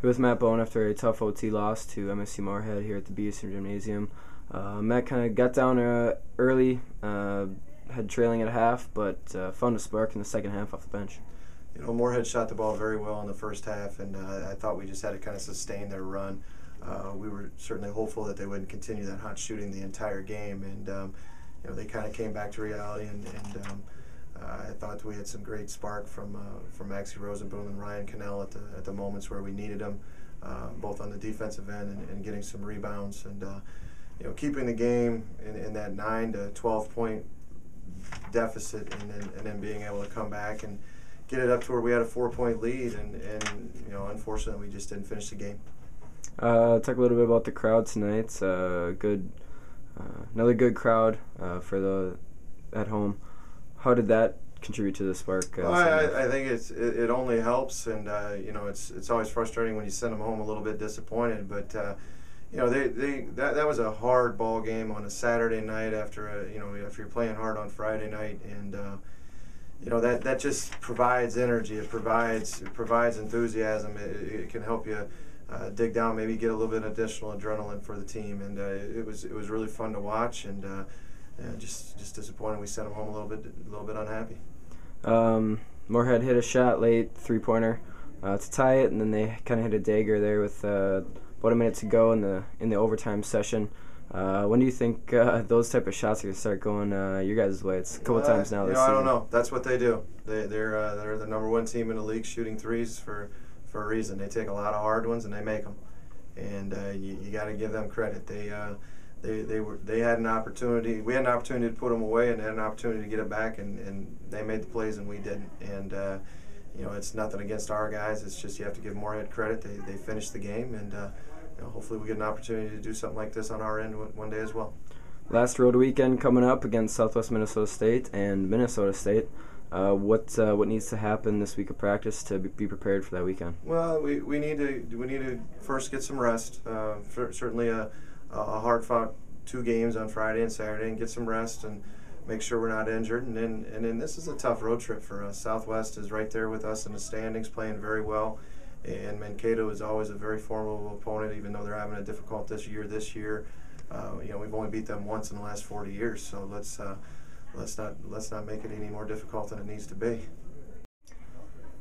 Here with Matt Bone after a tough OT loss to MSU Moorhead here at the BSU Gymnasium. Matt kind of got down early, had trailing at half, but found a spark in the second half off the bench. You know, Moorhead shot the ball very well in the first half, and I thought we just had to kind of sustain their run. We were certainly hopeful that they wouldn't continue that hot shooting the entire game, and you know, they kind of came back to reality, and I thought we had some great spark from Maxie Rosenboom and Ryan Cannell at the moments where we needed them, both on the defensive end and getting some rebounds, and you know, keeping the game in that 9 to 12 point deficit, and then being able to come back and get it up to where we had a 4-point lead, and you know, unfortunately we just didn't finish the game. Talk a little bit about the crowd tonight. Another good crowd for at home. How did that contribute to the spark? Well, I think it only helps, and you know, it's always frustrating when you send them home a little bit disappointed. But you know, that was a hard ball game on a Saturday night after you know, if you're playing hard on Friday night, and you know, that just provides energy. It provides enthusiasm. It can help you dig down, maybe get a little bit of additional adrenaline for the team, and it was really fun to watch, and just disappointed we sent them home a little bit unhappy. Moorhead hit a shot late, 3-pointer, to tie it, and then they kind of hit a dagger there with about a minute to go in the overtime session. When do you think those type of shots are going to start going your guys' way? It's a couple times now this season. I don't know. That's what they do. They're the #1 team in the league shooting threes for a reason. They take a lot of hard ones and they make them, and you got to give them credit. They had an opportunity. We had an opportunity to put them away, and they had an opportunity to get it back, and they made the plays and we didn't. And you know, it's nothing against our guys. It's just you have to give Moorhead credit. They finished the game, and you know, hopefully we get an opportunity to do something like this on our end one day as well. Last road weekend coming up against Southwest Minnesota State and Minnesota State. What needs to happen this week of practice to be prepared for that weekend? Well, we need to first get some rest. Certainly a hard-fought 2 games on Friday and Saturday, and get some rest and make sure we're not injured. And then this is a tough road trip for us. Southwest is right there with us in the standings, playing very well, and Mankato is always a very formidable opponent, even though they're having a difficult this year. You know, we've only beat them once in the last 40 years, so let's not make it any more difficult than it needs to be.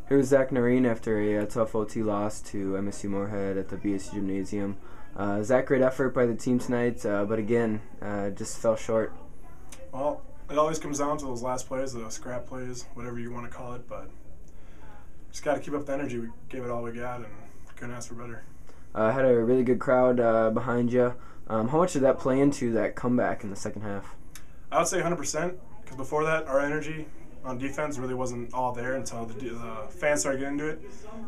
Here's Zach Noreen after a tough OT loss to MSU Moorhead at the BSU Gymnasium. Zach, great effort by the team tonight, but again, just fell short. Well, it always comes down to those last plays, the scrap plays, whatever you want to call it, but just got to keep up the energy. We gave it all we got and couldn't ask for better. Had a really good crowd behind you. How much did that play into that comeback in the second half? I would say 100%, because before that, our energy on defense really wasn't all there until the fans started getting into it.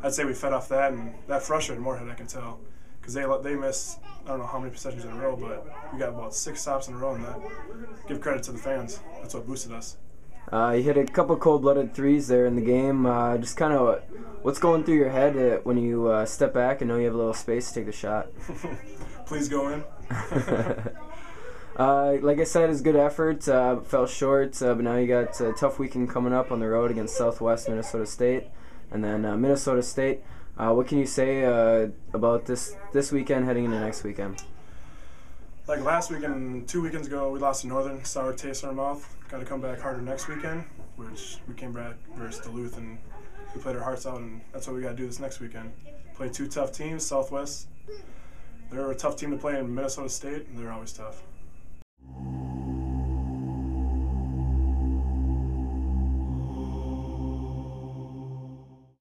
I'd say we fed off that, and that frustrated Moorhead, I can tell, because they missed, I don't know how many possessions in a row, but we got about 6 stops in a row, and that, give credit to the fans. That's what boosted us. You hit a couple cold-blooded threes there in the game. Just kind of what's going through your head when you step back and know you have a little space to take the shot? Please go in. Like I said, it's good effort. Fell short, but now you got a tough weekend coming up on the road against Southwest Minnesota State, and then Minnesota State. What can you say about this weekend heading into next weekend? Like last weekend, 2 weekends ago, we lost to Northern, sour taste in our mouth. Got to come back harder next weekend, which we came back versus Duluth, and we played our hearts out, and that's what we got to do this next weekend. Play 2 tough teams, Southwest. They're a tough team to play in Minnesota State, and they're always tough.